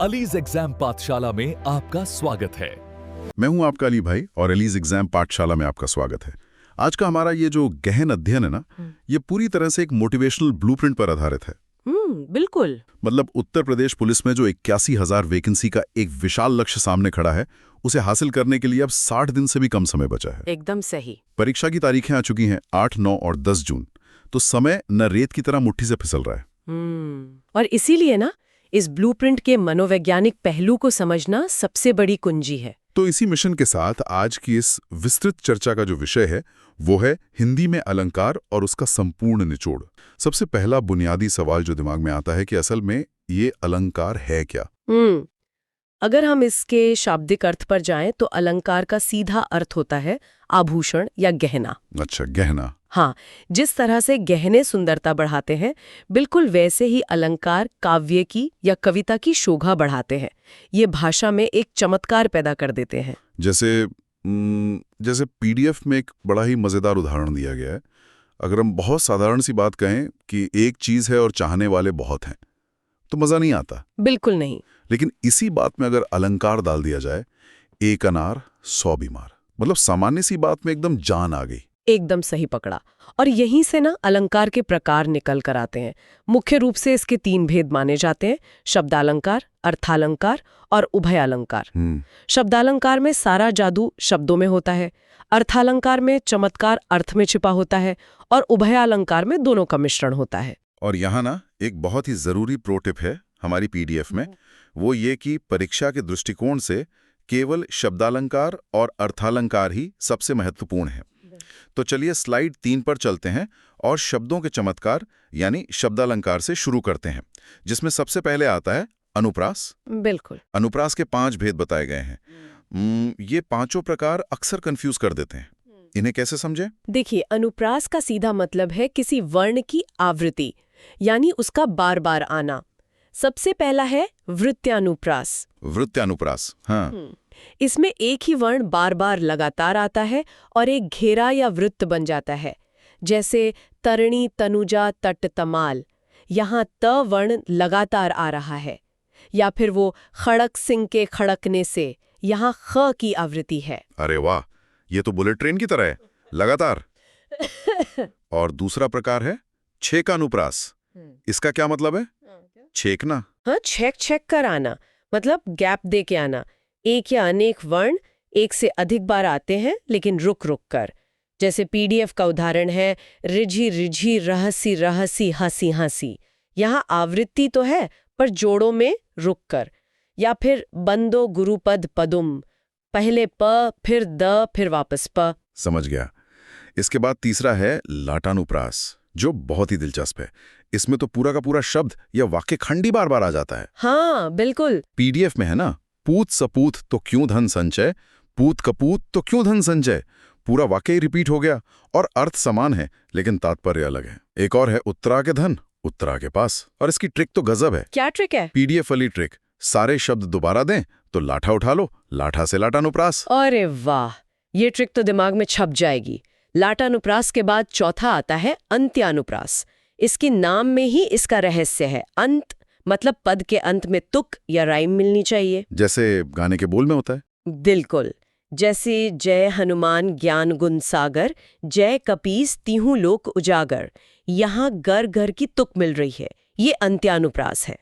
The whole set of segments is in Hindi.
अलीज एग्जाम पाठशाला में आपका स्वागत है। मैं हूं आपका अली भाई और एलीज एग्जाम पाठशाला में आपका स्वागत है। आज का हमारा ये जो गहन अध्ययन है ना, ये पूरी तरह से एक मोटिवेशनल ब्लूप्रिंट पर आधारित है। बिल्कुल। मतलब उत्तर प्रदेश पुलिस में जो 81,000 वैकेंसी का एक विशाल लक्ष्य सामने खड़ा है, उसे हासिल करने के लिए अब 60 दिन से भी कम समय बचा है। एकदम सही। परीक्षा की तारीखें आ चुकी हैं 8, 9 और 10 जून। तो समय न रेत की तरह मुट्ठी से फिसल रहा है। और इसीलिए ना इस ब्लूप्रिंट के मनोवैज्ञानिक पहलू को समझना सबसे बड़ी कुंजी है। तो इसी मिशन के साथ आज की इस विस्तृत चर्चा का जो विषय है वो है हिंदी में अलंकार और उसका संपूर्ण निचोड़। सबसे पहला बुनियादी सवाल जो दिमाग में आता है कि असल में ये अलंकार है क्या? अगर हम इसके शाब्दिक अर्थ पर जाएं तो अलंकार का सीधा अर्थ होता है आभूषण या गहना। अच्छा, गहना। हाँ, जिस तरह से गहने सुंदरता बढ़ाते हैं, बिल्कुल वैसे ही अलंकार काव्य की या कविता की शोभा बढ़ाते हैं। ये भाषा में एक चमत्कार पैदा कर देते हैं। जैसे पीडीएफ में एक बड़ा ही मजेदार उदाहरण दिया गया है। अगर हम बहुत साधारण सी बात कहें कि एक चीज है और चाहने वाले बहुत हैं, तो मजा नहीं आता। बिल्कुल नहीं। लेकिन इसी बात में अगर अलंकार डाल दिया जाए, एक अनार 100 बीमार, मतलब सामान्य सी बात में एकदम जान आ गई। एकदम सही पकड़ा। और यहीं से ना अलंकार के प्रकार निकल कर आते हैं। मुख्य रूप से इसके 3 भेद माने जाते हैं: शब्दालंकार, अर्थालंकार और उभयालंकार। शब्दालंकार में सारा जादू शब्दों में होता है, अर्थालंकार में चमत्कार अर्थ में छिपा होता है और उभयालंकार में दोनों का मिश्रण होता है। और यहाँ ना एक बहुत ही जरूरी प्रो टिप है हमारी पीडीएफ में, वो ये कि परीक्षा के दृष्टिकोण से केवल शब्दालंकार और अर्थालंकार ही सबसे महत्वपूर्ण है। तो चलिए स्लाइड 3 पर चलते हैं और शब्दों के चमत्कार यानी शब्दालंकार से शुरू करते हैं, जिसमें सबसे पहले आता है अनुप्रास। बिल्कुल। अनुप्रास के 5 भेद बताए गए हैं। ये पांचों प्रकार अक्सर कंफ्यूज कर देते हैं। इन्हें कैसे समझें? देखिए, अनुप्रास का सीधा मतलब है किसी वर्ण की आवृत्ति, यानी उसका बार बार आना। सबसे पहला है वृत्यानुप्रास। वृत्यानुप्रास, हाँ। इसमें एक ही वर्ण बार बार लगातार आता है और एक घेरा या वृत्त बन जाता है। जैसे तरणी, तनुजा, तट, तमाल। यहाँ त वर्ण लगातार आ रहा है। या फिर वो खड़क सिंह के खड़कने से, यहाँ ख की आवृत्ति है। अरे वाह, ये तो बुलेट ट्रेन की तरह है, लगातार। और दूसरा प्रकार है छेकानुप्रास। इसका क्या मतलब है? छेकना। हाँ, छेक छेक कर आना, मतलब गैप दे के आना। एक या अनेक वर्ण एक से अधिक बार आते हैं, लेकिन रुक रुक कर। जैसे पीडीएफ का उदाहरण है रिझी रिझी रहसी रहसी हंसी हंसी। यहाँ आवृत्ति तो है पर जोड़ों में रुक कर। या फिर बंदो गुरुपद पदुम, पहले प फिर द फिर वापस प। समझ गया। इसके बाद तीसरा है लाटानुप्रास, जो बहुत ही दिलचस्प है। इसमें तो पूरा का पूरा शब्द या वाक्य खंड ही बार बार आ जाता है। हाँ बिल्कुल। पीडीएफ में है ना, पूत सपूत तो क्यों धन संचय, पूत कपूत तो क्यों धन संचय। पूरा वाक्य ही रिपीट हो गया और अर्थ समान है लेकिन तात्पर्य अलग है। एक और है उत्तरा के धन, उत्तरा के पास। और इसकी ट्रिक तो गजब है। क्या ट्रिक है? पीडीएफ वाली ट्रिक, सारे शब्द दोबारा दें तो लाठा उठा लो, लाठा से लाटानुप्रास। अरे वाह, ये ट्रिक तो दिमाग में छप जाएगी। लाटानुप्रास के बाद चौथा आता है अंत्यानुप्रास। इसके नाम में ही इसका रहस्य है। अंत मतलब पद के अंत में तुक या राइम मिलनी चाहिए, जैसे गाने के बोल में होता है। बिल्कुल। जैसे जय हनुमान ज्ञान गुण सागर, जय कपीस तीहू लोक उजागर। यहाँ गर गर की तुक मिल रही है, ये अंत्यानुप्रास है।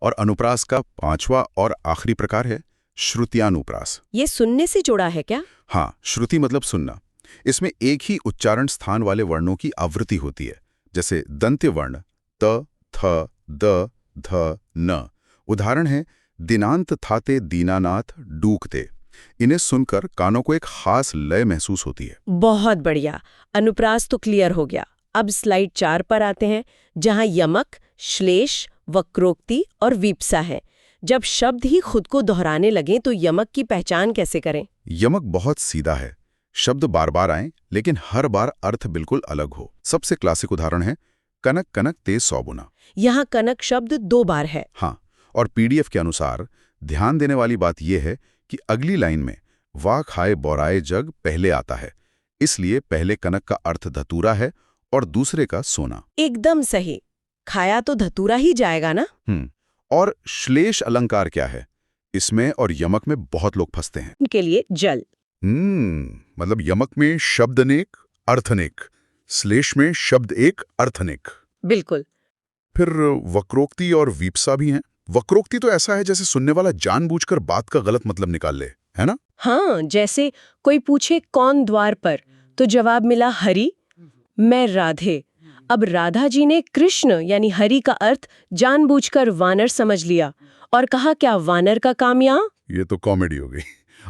और अनुप्रास का 5वां और आखिरी प्रकार है श्रुत्यानुप्रास। ये सुनने से जुड़ा है क्या? हाँ, श्रुति मतलब सुनना। इसमें एक ही उच्चारण स्थान वाले वर्णों की आवृत्ति होती है, जैसे दंत्य वर्ण त, थ, द, ध, न। उदाहरण है दिनांत थाते दीनानाथ डूकते। इन्हें सुनकर कानों को एक खास लय महसूस होती है। बहुत बढ़िया, अनुप्रास तो क्लियर हो गया। अब स्लाइड 4 पर आते हैं, जहां यमक, श्लेष, वक्रोक्ति और वीप्सा है। जब शब्द ही खुद को दोहराने लगे तो यमक की पहचान कैसे करें? यमक बहुत सीधा है, शब्द बार बार आए लेकिन हर बार अर्थ बिल्कुल अलग हो। सबसे क्लासिक उदाहरण है कनक कनक तेज सौबुना। यहाँ कनक शब्द 2 बार है। हाँ, और पीडीएफ के अनुसार ध्यान देने वाली बात यह है कि अगली लाइन में वाह खाए बोराए जग पहले आता है। इसलिए पहले कनक का अर्थ धतूरा है और दूसरे का सोना। एकदम सही, खाया तो धतूरा ही जाएगा ना। और श्लेष अलंकार क्या है? इसमें और यमक में बहुत लोग फंसते हैं। इनके लिए जल। मतलब यमक में शब्द अनेक अर्थ अनेक, श्लेष में शब्द एक अर्थ अनेक। बिल्कुल। फिर वक्रोक्ति और वीप्सा भी हैं। वक्रोक्ति तो ऐसा है जैसे सुनने वाला जानबूझकर बात का गलत मतलब निकाल ले, है ना? हाँ, जैसे कोई पूछे कौन द्वार पर, तो जवाब मिला हरि, मैं राधे। अब राधा जी ने कृष्ण यानी हरि का अर्थ जानबूझकर वानर समझ लिया और कहा क्या वानर का काम यहाँ? ये तो कॉमेडी हो गई।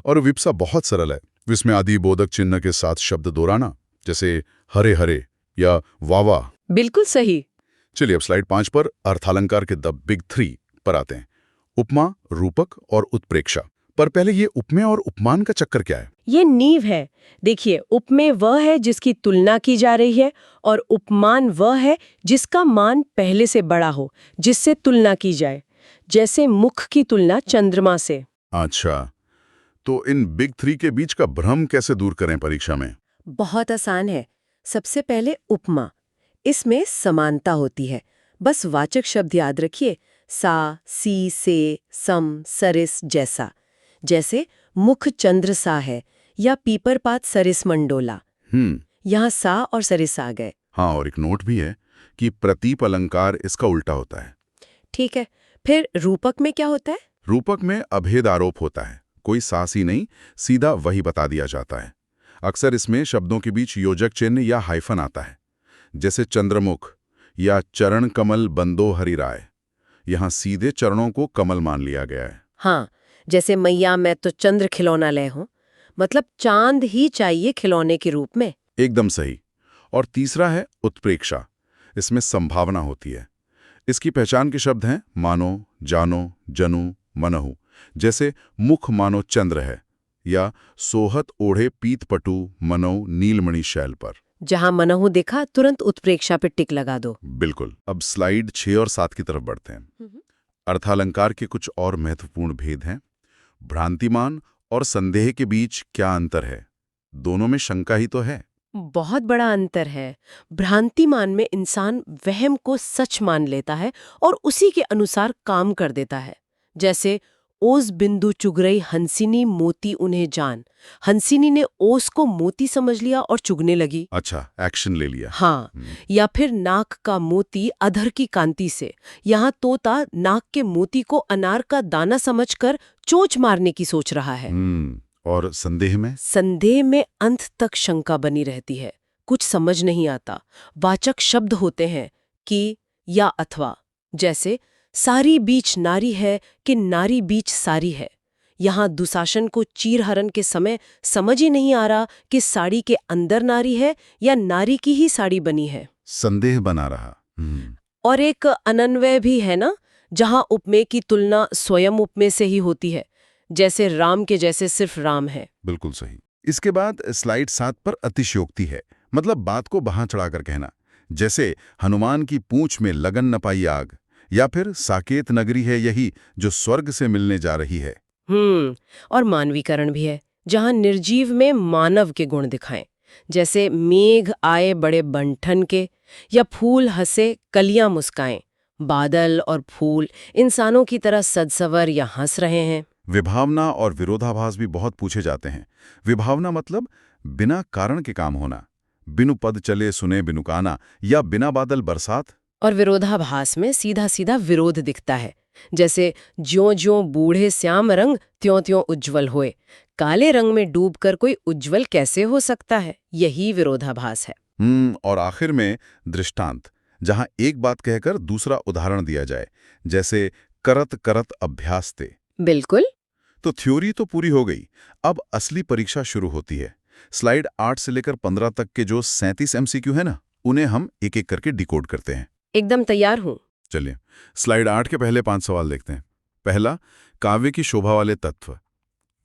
और विप्सा बहुत सरल है, इसमें आदि बोधक चिन्ह के साथ शब्द दोहराना, जैसे हरे हरे या वावा। बिल्कुल सही। चलिए अब स्लाइड 5 पर अर्थालंकार के द बिग 3 पर आते हैं। उपमा, रूपक और उत्प्रेक्षा। पर पहले ये उपमेय और उपमान का चक्कर क्या है? ये नींव है। देखिए, उपमेय वह है जिसकी तुलना की जा रही है और उपमान वह है जिसका मान पहले से बड़ा हो, जिससे तुलना की जाए। जैसे मुख की तुलना चंद्रमा से। अच्छा, तो इन बिग 3 के बीच का भ्रम कैसे दूर करें परीक्षा में? बहुत आसान है। सबसे पहले उपमा। इसमें समानता होती है। बस वाचक शब्द याद रखिए, सा, सी, से, सम, सरिस जैसा। जैसे मुख चंद्र सा है या पीपर पात सरिस मंडोला। यहाँ सा और सरिस आ गए। हाँ, और एक नोट भी है कि प्रतीप अलंकार इसका उल्टा होता है। ठीक है, फिर रूपक में क्या होता है? रूपक में अभेद आरोप होता है, कोई सास ही नहीं, सीधा वही बता दिया जाता है। अक्सर इसमें शब्दों के बीच योजक चिन्ह या हाइफन आता है, जैसे चंद्रमुख या चरण कमल बंदो हरि राय। यहाँ सीधे चरणों को कमल मान लिया गया है। हाँ, जैसे मैया मैं तो चंद्र खिलौना ले हूं, मतलब चांद ही चाहिए खिलौने के रूप में। एकदम सही। और तीसरा है उत्प्रेक्षा। इसमें संभावना होती है। इसकी पहचान के शब्द हैं मानो, जानो, जनु, मनहु। जैसे मुख मानो चंद्र है या सोहत ओढ़े पीत पटु मनो नीलमणि शैल पर। जहां मनहु देखा तुरंत उत्प्रेक्षा पे टिक लगा दो। बिल्कुल। अब स्लाइड 6 और 7 की तरफ बढ़ते हैं। अर्थालंकार के कुछ और महत्वपूर्ण भेद हैं। भ्रांतिमान और संदेह के बीच क्या अंतर है? दोनों में शंका ही तो है। बहुत बड़ा अंतर है। भ्रांतिमान में इंसान वहम को सच मान लेता है और उसी के अनुसार काम कर देता है। जैसे ओस बिंदु चुग रही हंसिनी मोती उन्हें जान। हंसिनी ने ओस को मोती समझ लिया और चुगने लगी। अच्छा, एक्शन ले लिया। हाँ, या फिर नाक का मोती अधर की कांति से। यहाँ तोता नाक के मोती को अनार का दाना समझकर चोंच मारने की सोच रहा है। और संदेह में? संदेह में अंत तक शंका बनी रहती है, कुछ समझ नहीं आता। वाचक शब्द होते हैं कि या अथवा। जैसे सारी बीच नारी है कि नारी बीच सारी है। यहाँ दुशासन को चीरहरण के समय समझ ही नहीं आ रहा कि साड़ी के अंदर नारी है या नारी की ही साड़ी बनी है। संदेह बना रहा। और एक अनन्वय भी है ना, जहाँ उपमेय की तुलना स्वयं उपमेय से ही होती है। जैसे राम के जैसे सिर्फ राम है। बिल्कुल सही। इसके बाद स्लाइड 7 पर अतिशयोक्ति है, मतलब बात को बहां चढ़ाकर कहना। जैसे हनुमान की पूंछ में लगन न पाई आग, या फिर साकेत नगरी है यही जो स्वर्ग से मिलने जा रही है। और मानवीकरण भी है, जहाँ निर्जीव में मानव के गुण दिखाएं। जैसे मेघ आए बड़े बंठन के, या फूल हंसे कलियां मुस्काएं। बादल और फूल इंसानों की तरह सजसवर या हंस रहे हैं। विभावना और विरोधाभास भी बहुत पूछे जाते हैं। विभावना मतलब बिना कारण के काम होना, बिनु पद चले सुने बिनु काना, या बिना बादल बरसात। और विरोधाभास में सीधा सीधा विरोध दिखता है। जैसे ज्यों ज्यों बूढ़े श्याम रंग त्यों त्यों उज्जवल होए। काले रंग में डूबकर कोई उज्जवल कैसे हो सकता है? यही विरोधाभास है। और आखिर में दृष्टांत, जहां एक बात कहकर दूसरा उदाहरण दिया जाए, जैसे करत करत अभ्यास ते। बिल्कुल। तो थ्योरी तो पूरी हो गई, अब असली परीक्षा शुरू होती है। स्लाइड 8 से लेकर 15 तक के जो 37 MCQ है ना, उन्हें हम एक एक करके डिकोड करते हैं। एकदम तैयार हूँ। चलिए स्लाइड 8 के पहले 5 सवाल देखते हैं। पहला, काव्य की शोभा वाले तत्व।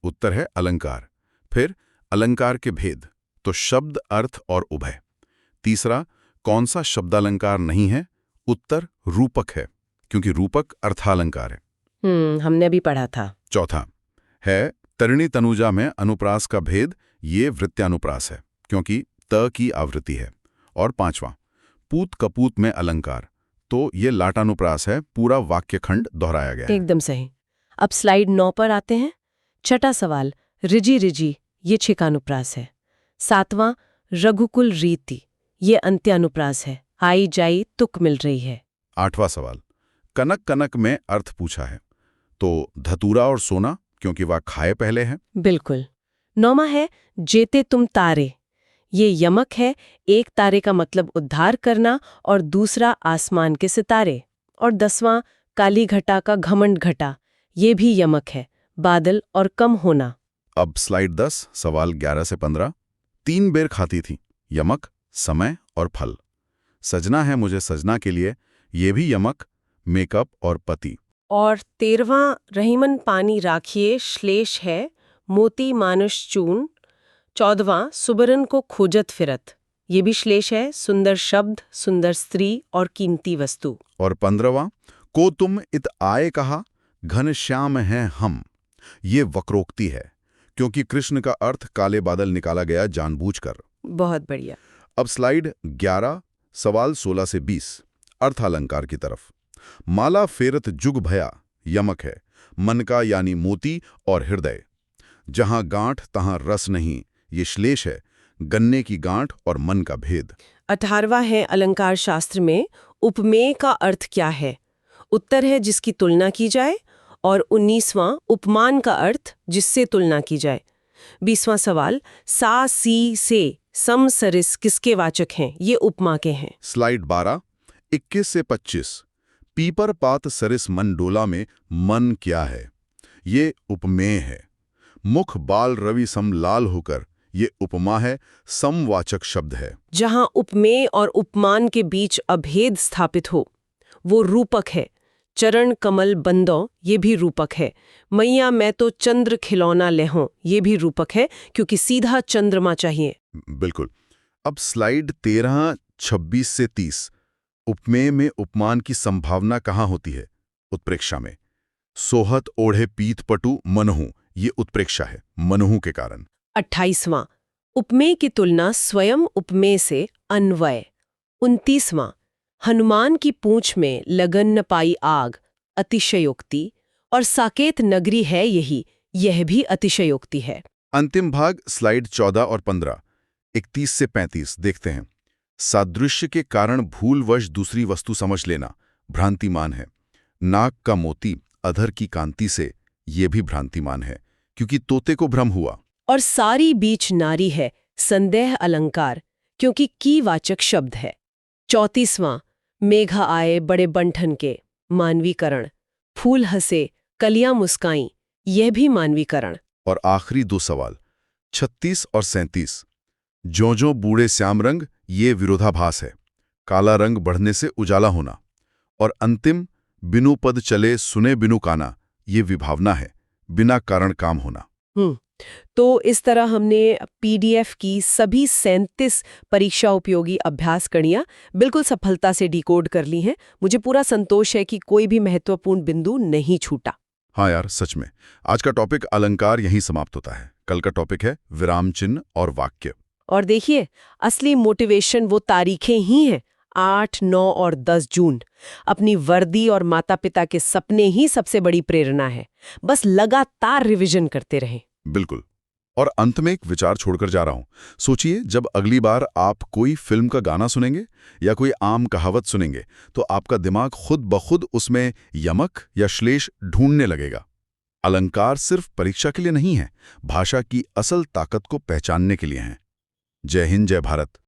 उत्तर है अलंकार। फिर अलंकार के भेद, तो शब्द, अर्थ और उभय। तीसरा, कौन सा शब्दालंकार नहीं है? उत्तर रूपक है, क्योंकि रूपक अर्थालंकार है। हमने भी पढ़ा था। चौथा है तरिणी तनुजा में अनुप्रास का भेद, ये वृत्यानुप्रास है, क्योंकि त की आवृत्ति है। और पांचवा, पूत कपूत में अलंकार, तो ये लाटानुप्रास है, पूरा वाक्यखंड दोहराया गया है। एकदम सही। अब स्लाइड 9 पर आते हैं। छठा सवाल रिजी रिजी, ये छिकानुप्रास है। 7वां रघुकुल रीति, ये अंत्यानुप्रास है। आई जाई तुक मिल रही है। 8वां सवाल कनक कनक में अर्थ पूछा है, तो धतूरा और सोना, क्योंकि वह खाए पहले हैं। बिल्कुल। 9वां है जेते तुम तारे, ये यमक है। एक तारे का मतलब उद्धार करना और दूसरा आसमान के सितारे। और 10वां काली घटा का घमंड घटा, ये भी यमक है, बादल और कम होना। अब स्लाइड 10 सवाल 11 से 15। 3 बेर खाती थी, यमक, समय और फल। सजना है मुझे सजना के लिए, ये भी यमक, मेकअप और पति। और 13वां रहीमन पानी राखिए, श्लेष है, मोती मानुष चून। 14वां सुबरन को खोजत फिरत, ये भी श्लेष है, सुंदर शब्द, सुंदर स्त्री और कीमती वस्तु। और 15वां को तुम इत आए कहा, घन श्याम हैं हम, ये वक्रोक्ति है, क्योंकि कृष्ण का अर्थ काले बादल निकाला गया जानबूझकर। बहुत बढ़िया। अब स्लाइड 11 सवाल 16 से 20 अर्थालंकार की तरफ। माला फेरत जुग भया, यमक है, मन का यानी मोती और हृदय। जहां गांठ तहां रस नहीं, ये श्लेष है, गन्ने की गांठ और मन का भेद। 18वां है अलंकार शास्त्र में उपमेय का अर्थ क्या है। उत्तर है जिसकी तुलना की जाए, और 19वां उपमान का अर्थ जिससे तुलना की जाए। 20वां सवाल सा सी से सम सरिस किसके वाचक हैं, ये उपमा के हैं। स्लाइड 12 21 से 25 पीपर पात सरिस मन डोला में मन क्या है, ये उपमेय है। मुख बाल रवि सम लाल होकर, ये उपमा है, समवाचक शब्द है। जहां उपमेय और उपमान के बीच अभेद स्थापित हो, वो रूपक है। चरण कमल बंदो, ये भी रूपक है। मैया मैं तो चंद्र खिलौना लेहों, ये भी रूपक है, क्योंकि सीधा चंद्रमा चाहिए। बिल्कुल। अब स्लाइड 13 26 से 30 उपमेय में उपमान की संभावना कहाँ होती है? उत्प्रेक्षा में। सोहत ओढ़े पीत पटु मनहु, ये उत्प्रेक्षा है, मनहु के कारण। 28वां उपमेय की तुलना स्वयं उपमेय से, अन्वय। 29वां हनुमान की पूंछ में लगन न पाई आग, अतिशयोक्ति। और साकेत नगरी है यही, यह भी अतिशयोक्ति है। अंतिम भाग स्लाइड 14 और 15 31 से 35 देखते हैं। सादृश्य के कारण भूलवश दूसरी वस्तु समझ लेना भ्रांतिमान है। नाक का मोती अधर की कांति से, ये भी भ्रांतिमान है, क्योंकि तोते को भ्रम हुआ। और सारी बीच नारी है, संदेह अलंकार, क्योंकि की वाचक शब्द है। 34वां मेघा आए बड़े बंठन के, मानवीकरण। फूल हंसे कलियां मुस्काई, यह भी मानवीकरण। और आखिरी 2 सवाल 36 और 37 ज्यों बूढ़े श्याम रंग, ये विरोधाभास है, काला रंग बढ़ने से उजाला होना। और अंतिम बिनु पद चले सुने बिनु काना, ये विभावना है, बिना कारण काम होना। तो इस तरह हमने पीडीएफ की सभी 37 परीक्षा उपयोगी अभ्यास कड़ियाँ बिल्कुल सफलता से डिकोड कर ली हैं। मुझे पूरा संतोष है कि कोई भी महत्वपूर्ण बिंदु नहीं छूटा। हाँ यार, सच में। आज का टॉपिक अलंकार यहीं समाप्त होता है। कल का टॉपिक है विराम चिन्ह और वाक्य। और देखिए, असली मोटिवेशन वो तारीखें ही हैं, 8, 9 और 10 जून। अपनी वर्दी और माता पिता के सपने ही सबसे बड़ी प्रेरणा है। बस लगातार रिवीजन करते रहें। बिल्कुल। और अंत में एक विचार छोड़कर जा रहा हूं। सोचिए, जब अगली बार आप कोई फिल्म का गाना सुनेंगे या कोई आम कहावत सुनेंगे, तो आपका दिमाग खुद ब खुद उसमें यमक या श्लेष ढूंढने लगेगा। अलंकार सिर्फ परीक्षा के लिए नहीं है, भाषा की असल ताकत को पहचानने के लिए हैं। जय हिंद, जय भारत।